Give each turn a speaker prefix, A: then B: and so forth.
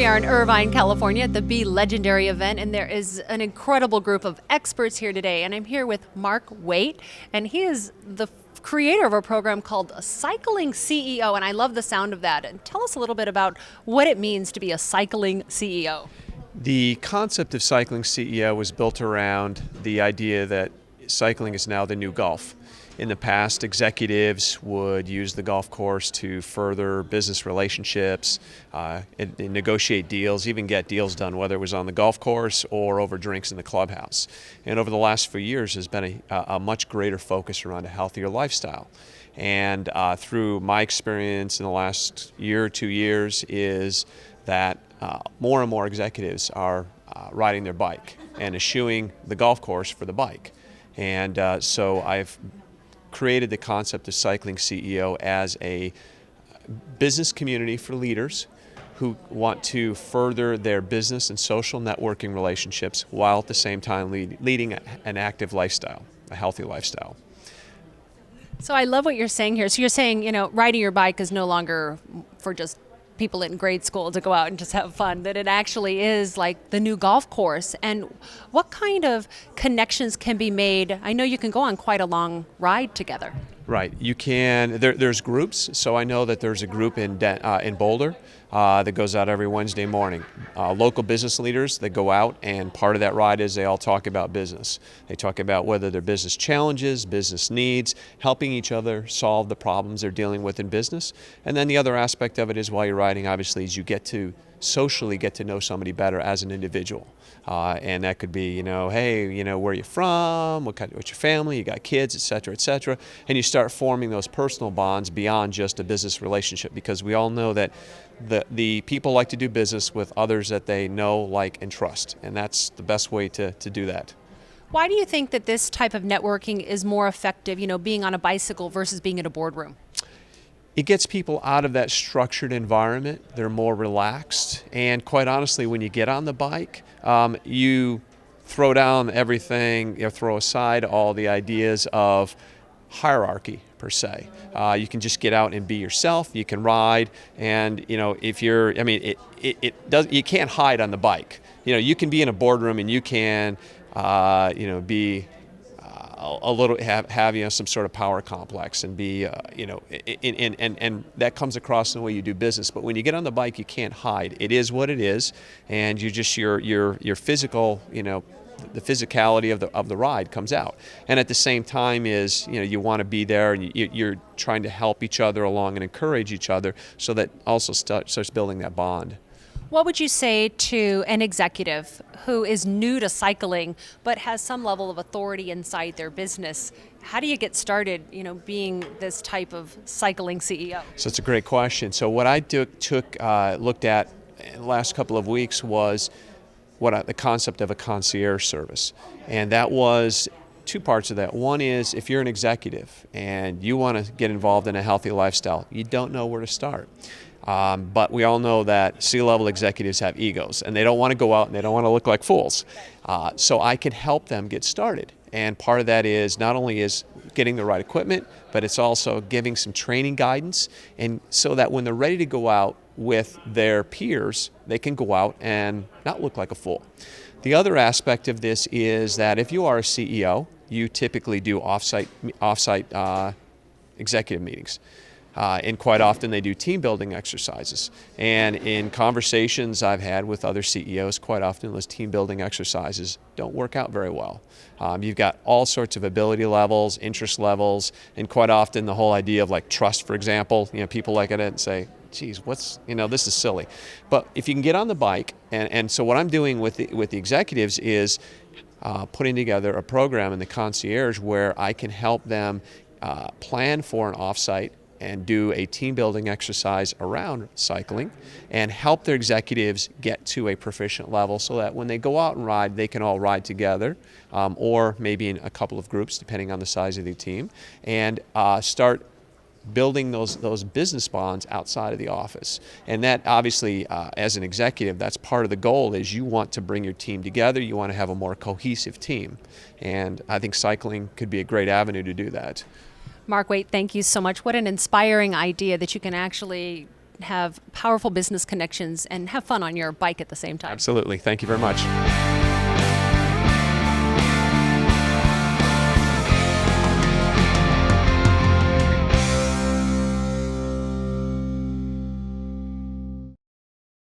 A: we are in Irvine, California at the Be Legendary event, and there is an incredible group of experts here today. And I'm here with Mark Waite, and he is the creator of a program called Cycling CEO, and I love the sound of that. And tell us a little bit about what it means to be a cycling CEO.
B: The concept of cycling CEO was built around the idea that cycling is now the new golf. In the past, executives would use the golf course to further business relationships, and negotiate deals, even get deals done, whether it was on the golf course or over drinks in the clubhouse. And over the last few years, there's been a much greater focus around a healthier lifestyle. And through my experience in the last year or 2 years is that more and more executives are riding their bike and eschewing the golf course for the bike. And so I've created the concept of Cycling CEO as a business community for leaders who want to further their business and social networking relationships while at the same time leading an active lifestyle, a healthy lifestyle.
A: So I love what you're saying here. So you're saying, riding your bike is no longer for just people in grade school to go out and just have fun, that it actually is like the new golf course. And what kind of connections can be made? I know you can go on quite a long ride together.
B: Right, you can. There's groups. So I know that there's a group in Boulder that goes out every Wednesday morning. Local business leaders that go out, and part of that ride is they all talk about business. They talk about whether their business challenges, business needs, helping each other solve the problems they're dealing with in business. And then the other aspect of it is while you're riding, obviously, is you get to socially get to know somebody better as an individual. And that could be, hey, where are you from? What's your family? You got kids, et cetera, and you start forming those personal bonds beyond just a business relationship, because we all know that the people like to do business with others that they know, like, and trust, and that's the best way to do that.
A: Why do you think that this type of networking is more effective, being on a bicycle versus being in a boardroom?
B: It gets people out of that structured environment. They're more relaxed. And quite honestly, when you get on the bike, you throw down everything, throw aside all the ideas of hierarchy per se. You can just get out and be yourself. You can ride, and if you're, you can't hide on the bike. You can be in a boardroom and you can, be a little have some sort of power complex and be and that comes across in the way you do business. But when you get on the bike, you can't hide. It is what it is, and you just your physical, the physicality of the ride comes out. And at the same time is you want to be there, and you're trying to help each other along and encourage each other, so that also starts building that bond.
A: What would you say to an executive who is new to cycling but has some level of authority inside their business? How do you get started, being this type of cycling CEO?
B: So it's a great question. So what I looked at in the last couple of weeks was the concept of a concierge service. And that was two parts of that. One is, if you're an executive and you want to get involved in a healthy lifestyle, you don't know where to start. But we all know that C-level executives have egos, and they don't want to go out and they don't want to look like fools. So I can help them get started. And part of that is not only is getting the right equipment, but it's also giving some training guidance, and so that when they're ready to go out with their peers, they can go out and not look like a fool. The other aspect of this is that if you are a CEO, you typically do off-site executive meetings. And quite often they do team building exercises. And in conversations I've had with other CEOs, quite often those team building exercises don't work out very well. You've got all sorts of ability levels, interest levels, and quite often the whole idea of like trust, for example. People look at it and say, geez, this is silly. But if you can get on the bike, and so what I'm doing with the executives is putting together a program in the concierge where I can help them plan for an offsite and do a team building exercise around cycling and help their executives get to a proficient level, so that when they go out and ride, they can all ride together, or maybe in a couple of groups depending on the size of the team, and start building those business bonds outside of the office. And that obviously, as an executive, that's part of the goal, is you want to bring your team together, you want to have a more cohesive team. And I think cycling could be a great avenue to do that.
A: Mark Waite, thank you so much. What an inspiring idea that you can actually have powerful business connections, and have fun on your bike at the same time.
B: Absolutely. Thank you very much.